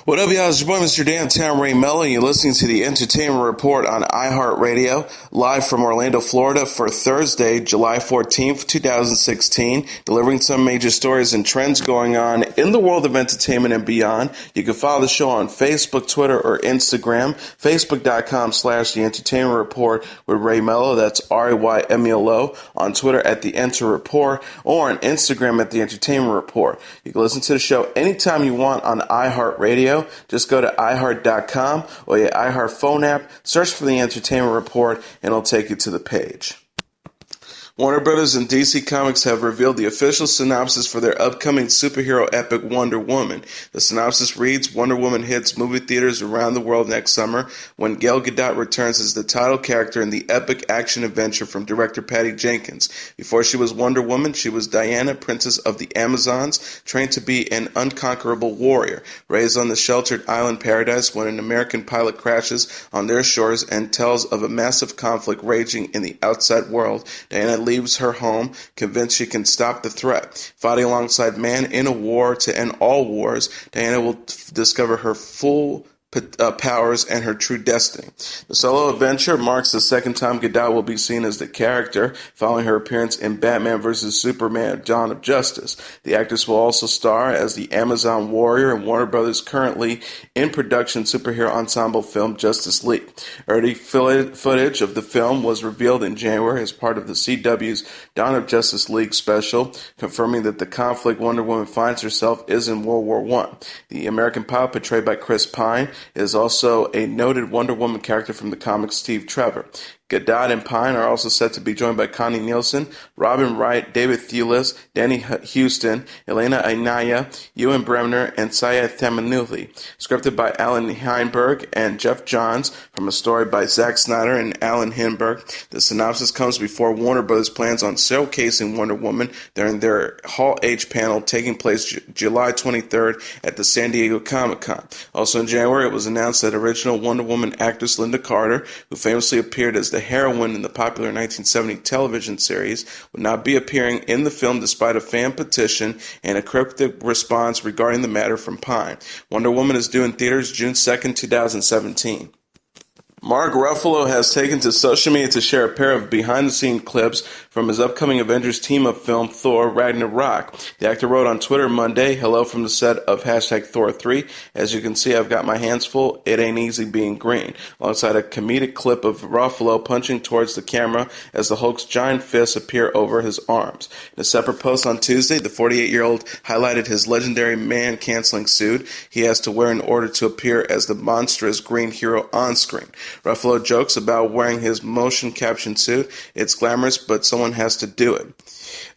What up, y'all? It's your boy, Mr. Downtown Ray Melo, and you're listening to the Entertainment Report on iHeartRadio, live from Orlando, Florida for Thursday, July 14th, 2016, delivering some major stories and trends going on in the world of entertainment and beyond. You can follow the show on Facebook, Twitter, or Instagram, facebook.com/The Entertainment Report with Ray Melo, that's RAYMELO, on Twitter at The Enter Report, or on Instagram at The Entertainment Report. You can listen to the show anytime you want on iHeartRadio. Just go to iHeart.com or your iHeart phone app, search for the Entertainment Report, and it'll take you to the page. Warner Brothers and DC Comics have revealed the official synopsis for their upcoming superhero epic Wonder Woman. The synopsis reads, Wonder Woman hits movie theaters around the world next summer when Gal Gadot returns as the title character in the epic action adventure from director Patty Jenkins. Before she was Wonder Woman, she was Diana, Princess of the Amazons, trained to be an unconquerable warrior. Raised on the sheltered island paradise when an American pilot crashes on their shores and tells of a massive conflict raging in the outside world, Diana leaves her home, convinced she can stop the threat. Fighting alongside man in a war to end all wars, Diana will discover her full powers and her true destiny. The solo adventure marks the second time Gadot will be seen as the character, following her appearance in Batman vs. Superman: Dawn of Justice. The actress will also star as the Amazon warrior in Warner Brothers' currently in production superhero ensemble film Justice League. Early footage of the film was revealed in January as part of the CW's Dawn of Justice League special, confirming that the conflict Wonder Woman finds herself is in World War I. The American pilot, portrayed by Chris Pine, is also a noted Wonder Woman character from the comics Steve Trevor. Gadot and Pine are also set to be joined by Connie Nielsen, Robin Wright, David Thewlis, Danny Houston, Elena Ainaya, Ewan Bremner, and Syed Thamenuthi. Scripted by Alan Heinberg and Jeff Johns, from a story by Zack Snyder and Alan Heinberg. The synopsis comes before Warner Bros. Plans on showcasing Wonder Woman during their Hall H panel taking place July 23rd at the San Diego Comic-Con. Also in January, it was announced that original Wonder Woman actress Linda Carter, who famously appeared as the heroine in the popular 1970 television series, would not be appearing in the film despite a fan petition and a cryptic response regarding the matter from Pine. Wonder Woman is due in theaters June 2nd, 2017. Mark Ruffalo has taken to social media to share a pair of behind-the-scenes clips from his upcoming Avengers team-up film, Thor Ragnarok. The actor wrote on Twitter Monday, "Hello from the set of #Thor3. As you can see, I've got my hands full. It ain't easy being green," alongside a comedic clip of Ruffalo punching towards the camera as the Hulk's giant fists appear over his arms. In a separate post on Tuesday, the 48-year-old highlighted his legendary man-canceling suit he has to wear in order to appear as the monstrous green hero on-screen. Ruffalo jokes about wearing his motion-captured suit. It's glamorous, but someone has to do it.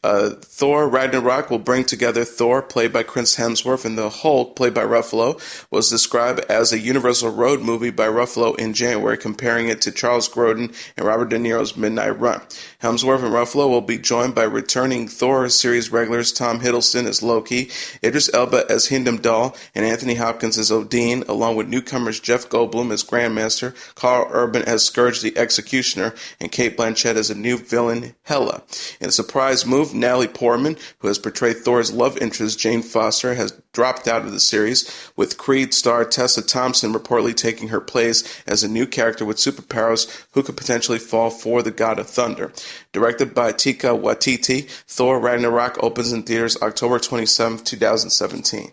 Thor Ragnarok will bring together Thor, played by Chris Hemsworth, and the Hulk, played by Ruffalo, was described as a Universal Road movie by Ruffalo in January, comparing it to Charles Grodin and Robert De Niro's Midnight Run. Hemsworth and Ruffalo will be joined by returning Thor series regulars Tom Hiddleston as Loki, Idris Elba as Heimdall, and Anthony Hopkins as Odin, along with newcomers Jeff Goldblum as Grandmaster, Carl Urban as Scourge the Executioner, and Cate Blanchett as a new villain, Hela. In a surprise move, Natalie Portman, who has portrayed Thor's love interest Jane Foster, has dropped out of the series, with Creed star Tessa Thompson reportedly taking her place as a new character with superpowers who could potentially fall for the God of Thunder. Directed by Taika Waititi, Thor Ragnarok opens in theaters October 27, 2017.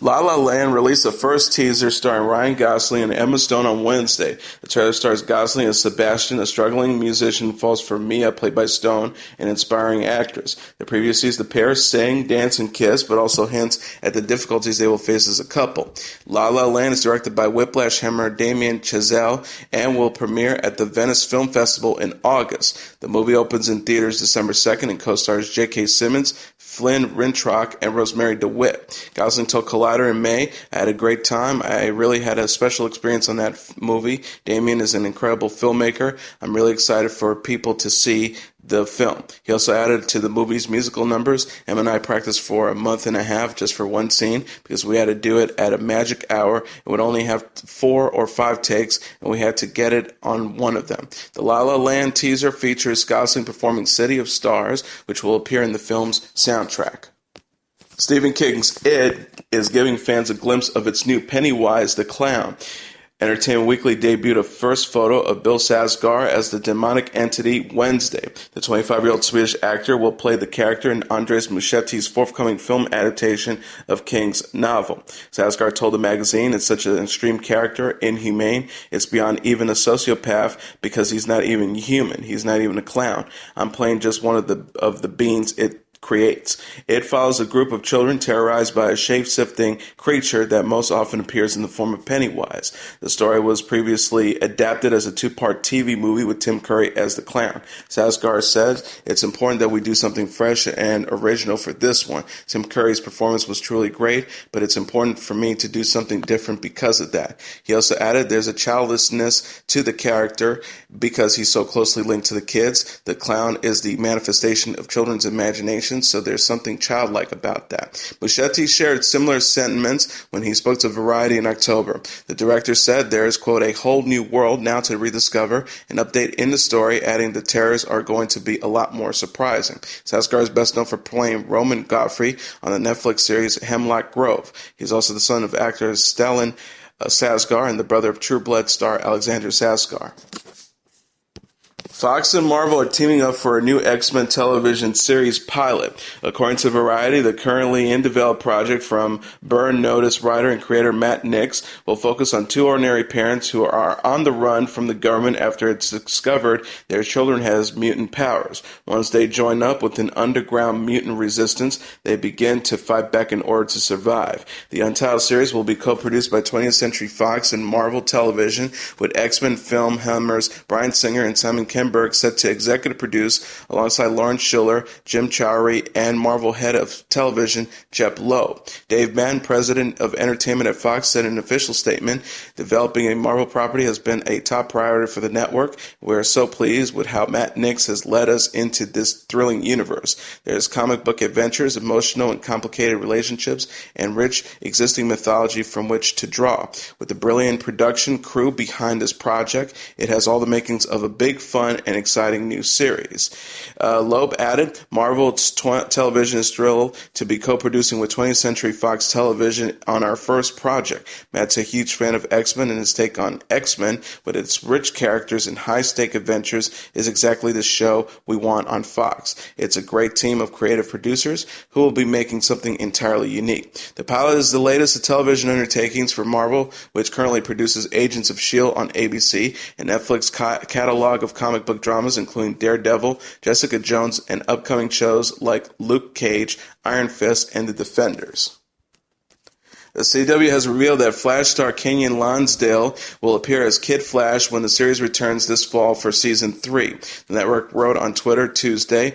La La Land released the first teaser starring Ryan Gosling and Emma Stone on Wednesday. The trailer stars Gosling as Sebastian, a struggling musician who falls for Mia, played by Stone, an inspiring actress. The preview sees the pair sing, dance, and kiss, but also hints at the difficulties they will face as a couple. La La Land is directed by Whiplash hammer Damien Chazelle and will premiere at the Venice Film Festival in August. The movie opens in theaters December 2nd and co-stars J.K. Simmons, Flynn Rintrock, and Rosemary DeWitt. Gosling told Collider in May, "I had a great time. I really had a special experience on that movie. Damien is an incredible filmmaker. I'm really excited for people to see the film." He also added to the movie's musical numbers, "Em and I practiced for a month and a half just for one scene because we had to do it at a magic hour. It would only have 4 or 5 takes, and we had to get it on one of them." The La La Land teaser features Gosling performing City of Stars, which will appear in the film's soundtrack. Stephen King's It is giving fans a glimpse of its new Pennywise the Clown. Entertainment Weekly debuted a first photo of Bill Skarsgård as the demonic entity Wednesday. The 25-year-old Swedish actor will play the character in Andres Muschietti's forthcoming film adaptation of King's novel. Skarsgård told the magazine, "It's such an extreme character, inhumane. It's beyond even a sociopath because he's not even human. He's not even a clown. I'm playing just one of the beings it creates." It follows a group of children terrorized by a shape-shifting creature that most often appears in the form of Pennywise. The story was previously adapted as a two-part TV movie with Tim Curry as the clown. Skarsgård said, "It's important that we do something fresh and original for this one. Tim Curry's performance was truly great, but it's important for me to do something different because of that." He also added, "There's a childlessness to the character because he's so closely linked to the kids. The clown is the manifestation of children's imagination, so there's something childlike about that." Muschietti shared similar sentiments when he spoke to Variety in October. The director said there is, quote, "a whole new world now to rediscover," an update in the story, adding the terrors are going to be a lot more surprising. Skarsgård is best known for playing Roman Godfrey on the Netflix series Hemlock Grove. He's also the son of actor Stellan Skarsgård and the brother of True Blood star Alexander Skarsgård. Fox and Marvel are teaming up for a new X-Men television series pilot. According to Variety, the currently in-development project from Burn Notice writer and creator Matt Nix will focus on two ordinary parents who are on the run from the government after it's discovered their children has mutant powers. Once they join up with an underground mutant resistance, they begin to fight back in order to survive. The untitled series will be co-produced by 20th Century Fox and Marvel Television, with X-Men film helmers Bryan Singer and Simon Kinberg set to executive produce alongside Lawrence Schiller, Jim Chowery, and Marvel head of television Jep Lowe. Dave Mann, president of entertainment at Fox, said in an official statement, "Developing a Marvel property has been a top priority for the network. We are so pleased with how Matt Nix has led us into this thrilling universe. There's comic book adventures, emotional and complicated relationships, and rich existing mythology from which to draw. With the brilliant production crew behind this project, it has all the makings of a big, fun, and exciting new series." Loeb added, "Marvel Television is thrilled to be co-producing with 20th Century Fox Television on our first project. Matt's a huge fan of X-Men, and his take on X-Men, with its rich characters and high-stake adventures, is exactly the show we want on Fox. It's a great team of creative producers who will be making something entirely unique." The pilot is the latest of television undertakings for Marvel, which currently produces Agents of S.H.I.E.L.D. on ABC, and Netflix catalog of comic book dramas including Daredevil, Jessica Jones, and upcoming shows like Luke Cage, Iron Fist, and The Defenders. The CW has revealed that Flash star Kenyon Lonsdale will appear as Kid Flash when the series returns this fall for Season 3. The network wrote on Twitter Tuesday,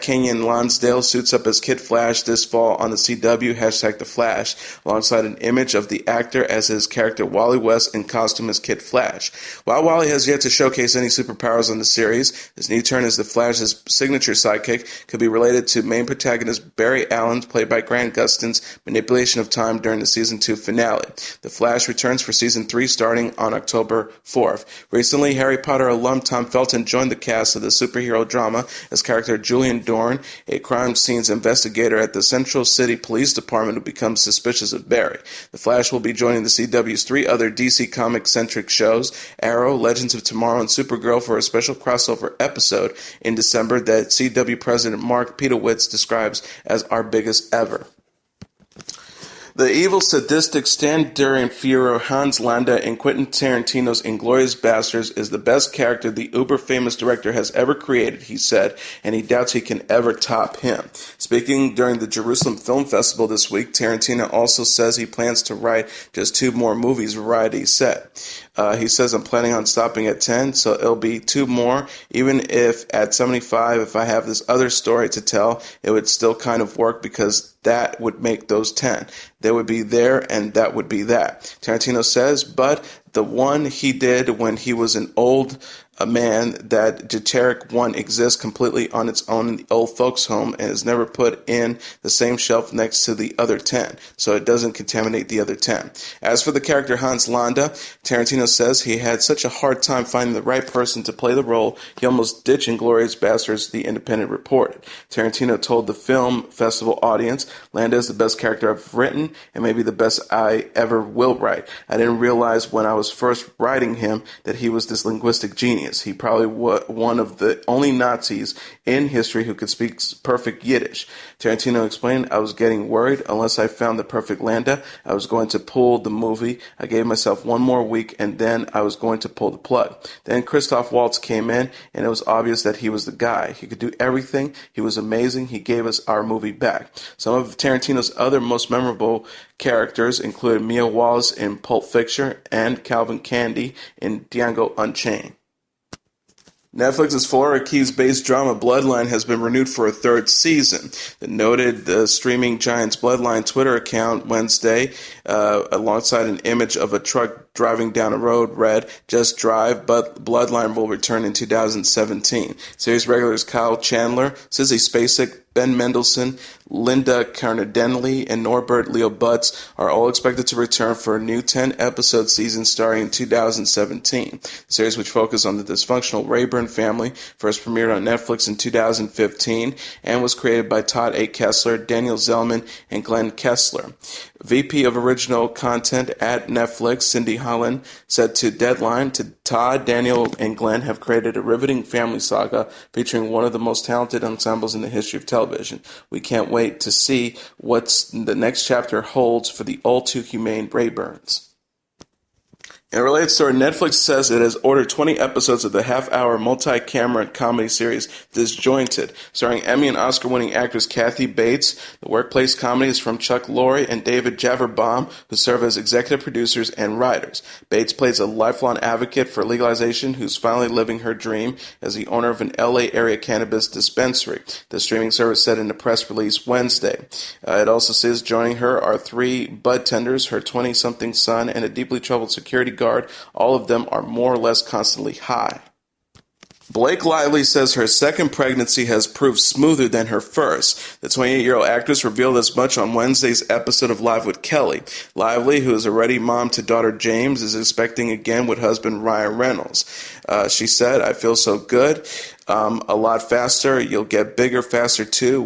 "Kenyon Lonsdale suits up as Kid Flash this fall on the CW, #TheFlash, alongside an image of the actor as his character Wally West in costume as Kid Flash." While Wally has yet to showcase any superpowers on the series, his new turn as the Flash's signature sidekick could be related to main protagonist Barry Allen, played by Grant Gustin's manipulation of time during the Season 2 finale. The Flash returns for Season 3 starting on October 4th. Recently, Harry Potter alum Tom Felton joined the cast of the superhero drama as character Julian Dorn, a crime scenes investigator at the Central City Police Department who becomes suspicious of Barry. The Flash will be joining the CW's three other DC comic-centric shows, Arrow, Legends of Tomorrow, and Supergirl, for a special crossover episode in December that CW President Mark Pedowitz describes as our biggest ever. The evil, sadistic stand-during Führer Hans Landa in Quentin Tarantino's Inglourious Basterds is the best character the uber-famous director has ever created, he said, and he doubts he can ever top him. Speaking during the Jerusalem Film Festival this week, Tarantino also says he plans to write just 2 more movies, Variety said. He says, "I'm planning on stopping at 10, so it'll be 2 more. Even if at 75, if I have this other story to tell, it would still kind of work because that would make those 10. They would be there, and that would be that." Tarantino says, "But The one he did when he was an old man, that Jeteric one exists completely on its own in the old folks' home and is never put in the same shelf next to the other 10, so it doesn't contaminate the other 10. As for the character Hans Landa, Tarantino says he had such a hard time finding the right person to play the role, he almost ditched Inglourious Basterds, The Independent reported. Tarantino told the film festival audience, Landa is the best character I've written and maybe the best I ever will write. I didn't realize when I was first writing him that he was this linguistic genius. He probably was one of the only Nazis in history who could speak perfect Yiddish. Tarantino explained, I was getting worried. Unless I found the perfect Landa, I was going to pull the movie. I gave myself one more week, and then I was going to pull the plug. Then Christoph Waltz came in, and it was obvious that he was the guy. He could do everything. He was amazing. He gave us our movie back. Some of Tarantino's other most memorable characters included Mia Wallace in Pulp Fiction and Calvin Candy in Django Unchained. Netflix's Florida Keys-based drama Bloodline has been renewed for a third season. The streaming giant's Bloodline Twitter account Wednesday, alongside an image of a truck driving down a road, read, "Just drive, but Bloodline will return in 2017. Series regulars Kyle Chandler, Sissy Spacek, Ben Mendelsohn, Linda Cardinelli, and Norbert Leo Butz are all expected to return for a new 10-episode season starting in 2017. The series, which focuses on the dysfunctional Rayburn family, first premiered on Netflix in 2015 and was created by Todd A. Kessler, Daniel Zellman, and Glenn Kessler. VP of Original Content at Netflix, Cindy Holland, said to Deadline, Todd, Daniel, and Glenn have created a riveting family saga featuring one of the most talented ensembles in the history of television. We can't wait to see what the next chapter holds for the all-too-humane Rayburns. In a related story, Netflix says it has ordered 20 episodes of the half-hour multi-camera comedy series Disjointed, starring Emmy and Oscar-winning actress Kathy Bates. The workplace comedy is from Chuck Lorre and David Javerbaum, who serve as executive producers and writers. Bates plays a lifelong advocate for legalization who's finally living her dream as the owner of an LA area cannabis dispensary, the streaming service said in a press release Wednesday. It also says joining her are 3 bud tenders, her 20-something son, and a deeply troubled security guard. All of them are more or less constantly high. Blake Lively says her second pregnancy has proved smoother than her first. The 28-year-old actress revealed as much on Wednesday's episode of Live with Kelly. Lively, who is already mom to daughter James, is expecting again with husband Ryan Reynolds. She said, I feel so good. A lot faster. You'll get bigger faster too,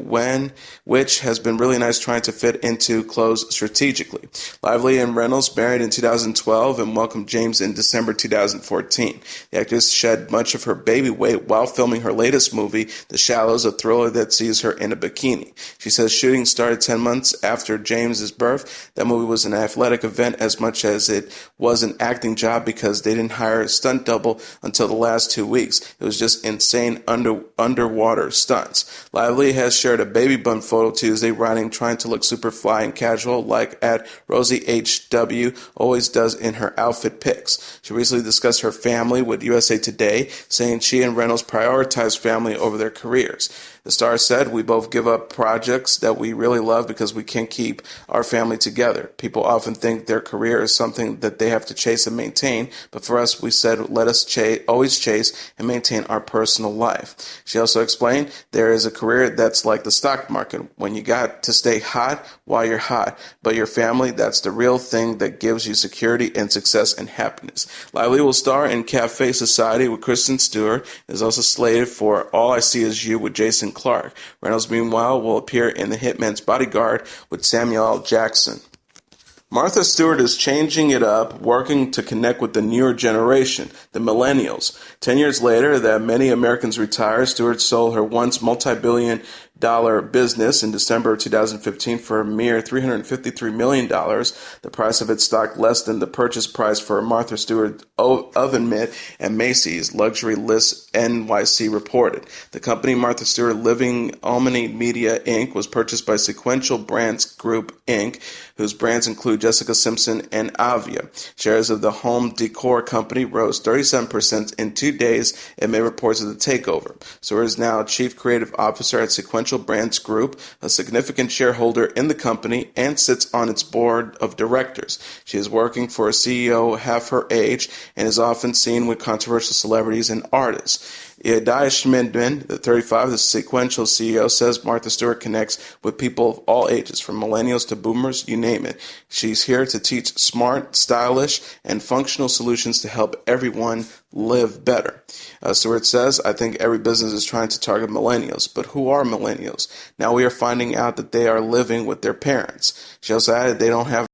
which has been really nice trying to fit into clothes strategically. Lively and Reynolds married in 2012 and welcomed James in December 2014. The actress shed much of her baby weight while filming her latest movie, The Shallows, a thriller that sees her in a bikini. She says shooting started 10 months after James's birth. That movie was an athletic event as much as it was an acting job because they didn't hire a stunt double until the last 2 weeks. It was just insane underwater stunts. Lively has shared a baby bump photo Tuesday, writing, trying to look super fly and casual like at Rosie H.W. always does in her outfit pics. She recently discussed her family with USA Today, saying she and Reynolds prioritize family over their careers. The star said, we both give up projects that we really love because we can't keep our family together. People often think their career is something that they have to chase and maintain, but for us, we said, let us always chase and maintain our personal life. She also explained, there is a career that's like the stock market, when you got to stay hot while you're hot, but your family, that's the real thing that gives you security and success and happiness. Lively will star in Cafe Society with Kristen Stewart, is also slated for All I See Is You with Jason Clarke. Reynolds, meanwhile, will appear in The Hitman's Bodyguard with Samuel L. Jackson. Martha Stewart is changing it up, working to connect with the newer generation, the millennials. 10 years later that many Americans retire, Stewart sold her once multi-billion-dollar business in December of 2015 for a mere $353 million, the price of its stock less than the purchase price for Martha Stewart oven mitt at Macy's, Luxury List NYC reported. The company Martha Stewart Living Omni Media Inc. was purchased by Sequential Brands Group Inc., whose brands include Jessica Simpson and Avia. Shares of the home decor company rose 37% in 2 days amid reports of the takeover. Stewart is now Chief Creative Officer at Sequential Influential Brands Group, a significant shareholder in the company, and sits on its board of directors. She is working for a CEO half her age and is often seen with controversial celebrities and artists. Idai Schmidman, the 35, the Sequential CEO, says Martha Stewart connects with people of all ages, from millennials to boomers, you name it. She's here to teach smart, stylish, and functional solutions to help everyone live better. Stewart says, I think every business is trying to target millennials, but who are millennials? Now we are finding out that they are living with their parents. She also added they don't have